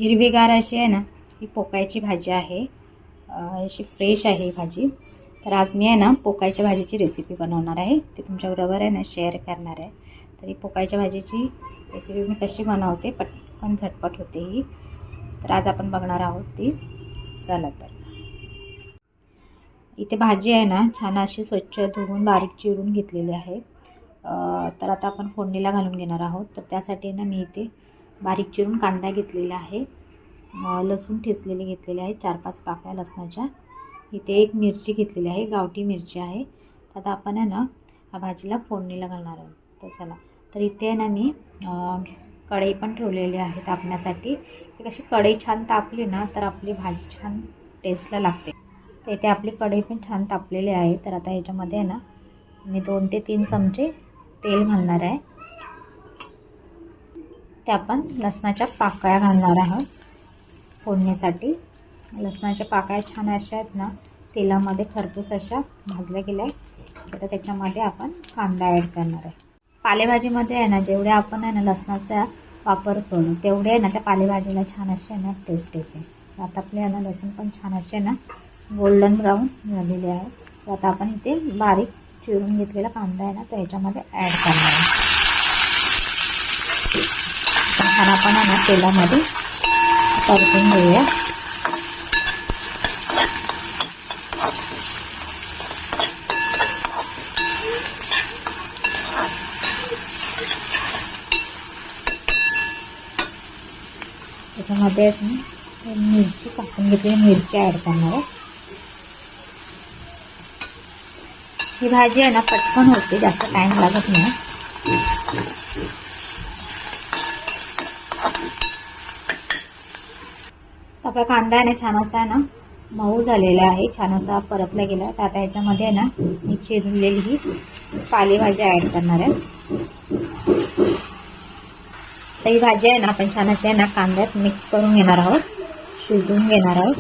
हिरवीगार अशी आहे ना ही पोकळ्याची भाजी आहे। अशी फ्रेश आहे ही भाजी। तर आज मी आहे ना पोकळ्याच्या भाजीची रेसिपी बनवणार आहे, ती तुमच्याबरोबर आहे ना शेअर करणार आहे। तर ही पोकळ्याच्या भाजीची रेसिपी मी कशी बनवते, पटकन झटपट होते ही, तर आज आपण बघणार आहोत ती। चला तर इथे भाजी आहे ना छान अशी स्वच्छ धुवून बारीक चिरून घेतलेली आहे। तर आता आपण फोडणीला घालून घेणार आहोत। तर त्यासाठी ना मी इथे बारीक चिरून कांदा घेतलेला आहे, लसूण ठेचलेले घेतलेले आहे, 4-5 पाकळ्या लसणाच्या, इथे एक मिरची घेतलेली आहे, गावठी मिरची आहे। आता आपण आहे ना ह्या भाजीला फोडणीला घालणार आहोत। तर चला, तर इथे ना मी कढई पण ठेवलेली आहे तापण्यासाठी। ती कशी कढई छान तापली ना तर आपली भाजी छान टेस्टला लागते। तर इथे आपली कढई पण छान तापलेली आहे। तर आता ह्याच्यामध्ये आहे ना मी 2 ते 3 चमचे तेल घालणार आहे। ते आपण लसणाच्या पाकळ्या घालणार आहोत फोडणीसाठी। लसणाच्या पाकळ्या छान अशा आहेत ना तेलामध्ये खरपूस अशा भाजल्या गेल्या। आता त्याच्यामध्ये आपण कांदा ॲड करणार आहे। पालेभाजीमध्ये आहे ना जेवढे आपण आहे ना लसणाचा वापर करू तेवढे आहे ना त्या पालेभाजीला छान असे ना टेस्ट येते। आता आपले आहे ना लसूण पण छान असे ना गोल्डन ब्राऊन झालेले आहे। तर आता आपण इथे बारीक चिरून घेतलेला कांदा आहे ना तो ह्याच्यामध्ये ॲड करणार आहे। छान आपण आहे ना तेलामध्ये परतून घेऊया। त्याच्यामध्ये मिरची कापून घेतलेली मिरची ॲड करणार आहे। ही भाजी आहे ना पटकन होते, जास्त टाइम लागत नाही। आपला कांदा आहे ना छान असा आहे ना मऊ झालेला आहे, छान असा परतला गेला। तर आता ह्याच्यामध्ये आहे ना मी चिरलेली ही पालेभाजी ॲड करणार आहे। तर ही भाजी आहे ना आपण छान अशी आहे ना कांद्यात मिक्स करून घेणार आहोत, शिजवून घेणार आहोत।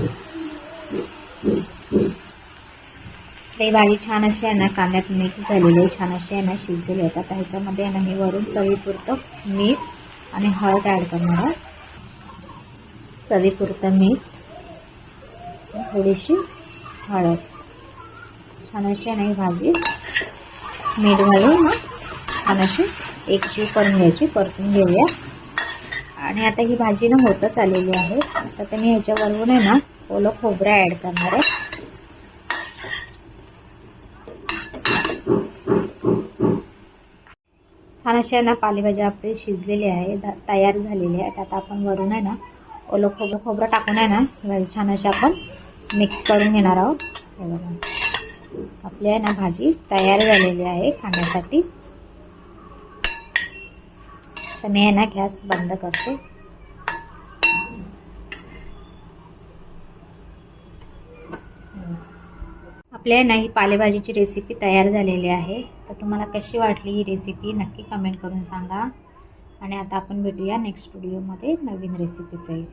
ही भाजी छान अशी आहे ना कांद्यात मिक्स झालेली आहे, छान अशी आहे ना शिजलेली आहे। आता ह्याच्यामध्ये आहे ना मी वरून चवीपुरतं मीठ आणि हळद ॲड करणार आहे। चवीपुरतं मीठ, थोडीशी हळद, छान अशी आहे ना ही भाजी मीठ घालून छान अशी एकजीव करून घ्यायची, परतून घेऊया। आणि आता ही भाजी ना होतच आलेली आहे। आता मी ह्याच्यावरून आहे ना ओलं खोबरं ॲड करणार आहे। छान अशी आहे ना पालेभाजी आपली शिजलेली आहे, तयार झालेली आहे। आता आपण वरून आहे ना ओलं खोबरं टाकून आहे ना भाजी छान अशी आपण मिक्स करून घेणार आहोत। हे बघा आपली आहे ना भाजी तयार झालेली आहे खाण्यासाठी। तर मी आहे ना गॅस बंद करते। आपल्या ना ही पालेभाजीची रेसिपी तयार झालेली आहे। तर तुम्हाला कशी वाटली ही रेसिपी नक्की कमेंट करून सांगा। आणि आता आपण भेटूया नेक्स्ट व्हिडिओमध्ये नवीन रेसिपीसहित।